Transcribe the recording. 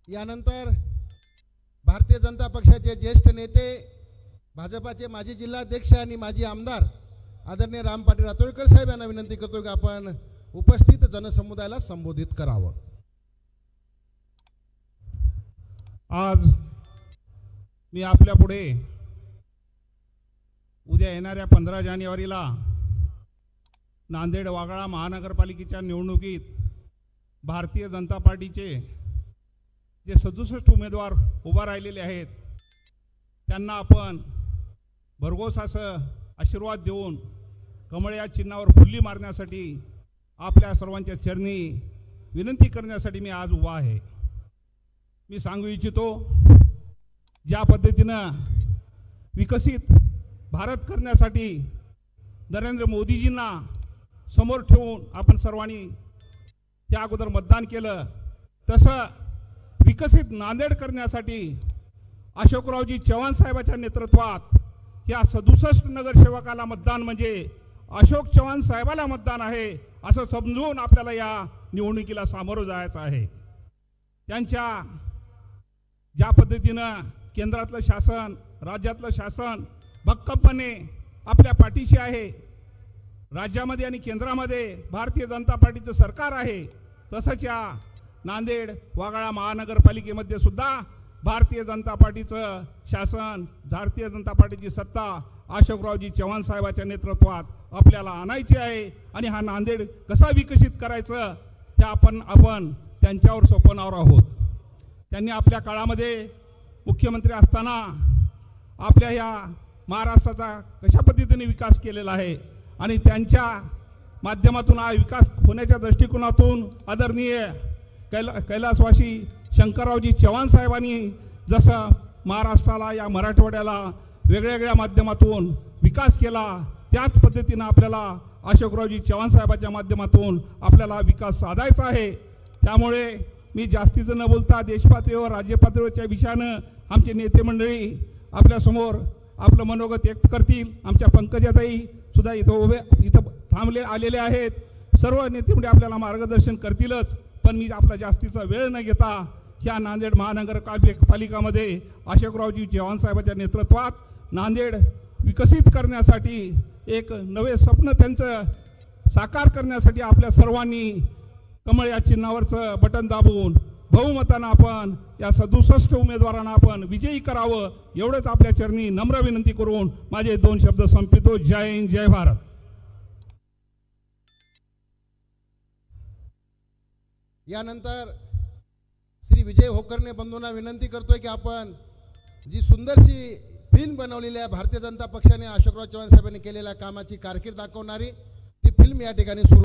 यानंतर भारतीय जनता पक्षाचे ज्येष्ठ नेते, भाजपाचे माजी जिल्हाध्यक्ष आणि माजी आमदार आदरणीय राम पाटील रातोळकर साहेब यांना विनंती करतो की आपण उपस्थित जनसमुदायाला संबोधित करावं। आज मी आपल्या पुढे उद्या येणाऱ्या 15 जानेवारीला नांदेड वाघाळा महानगरपालिकेच्या निवडणुकीत भारतीय जनता पार्टीचे जे 67 उमेदवार उभा राहिलेले आहेत त्यांना आपण भरघोस असं आशीर्वाद देऊन कमळ या चिन्हावर फुल्ली मारण्यासाठी आपल्या सर्वांच्या चरणी विनंती करण्यासाठी मी आज उभा आहे। मी सांगू इच्छितो, ज्या पद्धतीनं विकसित भारत करण्यासाठी नरेंद्र मोदीजींना समोर ठेवून आपण सर्वांनी त्या अगोदर मतदान केलं, तसं विकसित नांदेड करण्यासाठी अशोकरावजी चव्हाण साहेबांच्या नेतृत्वात या 67 नगरसेवकाला मतदान म्हणजे अशोक चव्हाण साहेबाला मतदान आहे असं समजून आपल्याला या निवडणुकीला सामोरं जायचं आहे। त्यांच्या ज्या पद्धतीनं केंद्रातलं शासन, राज्यातलं शासन भक्कमपणे आपल्या पाठीशी आहे, राज्यामध्ये आणि केंद्रामध्ये भारतीय जनता पार्टीचं सरकार आहे, तसंच या नांदेड वाघाळा महानगरपालिकेमध्ये सुद्धा भारतीय जनता पार्टीचं शासन, भारतीय जनता पार्टीची सत्ता अशोकरावजी चव्हाण साहेबांच्या नेतृत्वात आपल्याला आणायची आहे आणि हा नांदेड कसा विकसित करायचं ते आपण त्यांच्यावर सोपवणार आहोत। त्यांनी आपल्या काळामध्ये मुख्यमंत्री असताना आपल्या या महाराष्ट्राचा कशा पद्धतीने विकास केलेला आहे आणि त्यांच्या माध्यमातून हा विकास होण्याच्या दृष्टिकोनातून आदरणीय कैलासवासी शंकररावजी चव्हाण साहेबांनी जसं महाराष्ट्राला या मराठवाड्याला वेगवेगळ्या माध्यमातून विकास केला, त्याच पद्धतीनं आपल्याला अशोकरावजी चव्हाण साहेबांच्या माध्यमातून आपल्याला विकास साधायचा आहे। त्यामुळे मी जास्तीचं न बोलता देशपातळीवर राज्यपातळीवरच्या विषयानं आमचे नेते मंडळी आपल्यासमोर आपलं मनोगत व्यक्त करतील। आमच्या पंकजाताई सुद्धा इथं थांबले आलेले आहेत। सर्व नेते मंडळी आपल्याला मार्गदर्शन करतीलच, पण मी आपला जास्तीचा वेळ न घेता ह्या नांदेड महानगरपालिकामध्ये अशोकरावजी चव्हाण साहेबांच्या नेतृत्वात नांदेड विकसित करण्यासाठी एक नवे स्वप्न त्यांचं साकार करण्यासाठी आपल्या सर्वांनी कमळ या चिन्हावरचं बटन दाबून बहुमतानं आपण या 67 उमेदवारांना आपण विजयी करावं, एवढंच आपल्या चरणी नम्र विनंती करून माझे 2 शब्द संपवितो। जय हिंद, जय भारत। यानंतर श्री विजय होकर्णे बंधूंना विनंती करतोय की आपण जी सुंदरशी फिल्म बनवलेली आहे भारतीय जनता पक्षाने अशोकराव चव्हाण साहेबांनी केलेल्या कामाची कारकीर्द दाखवणारी ती फिल्म या ठिकाणी सुरू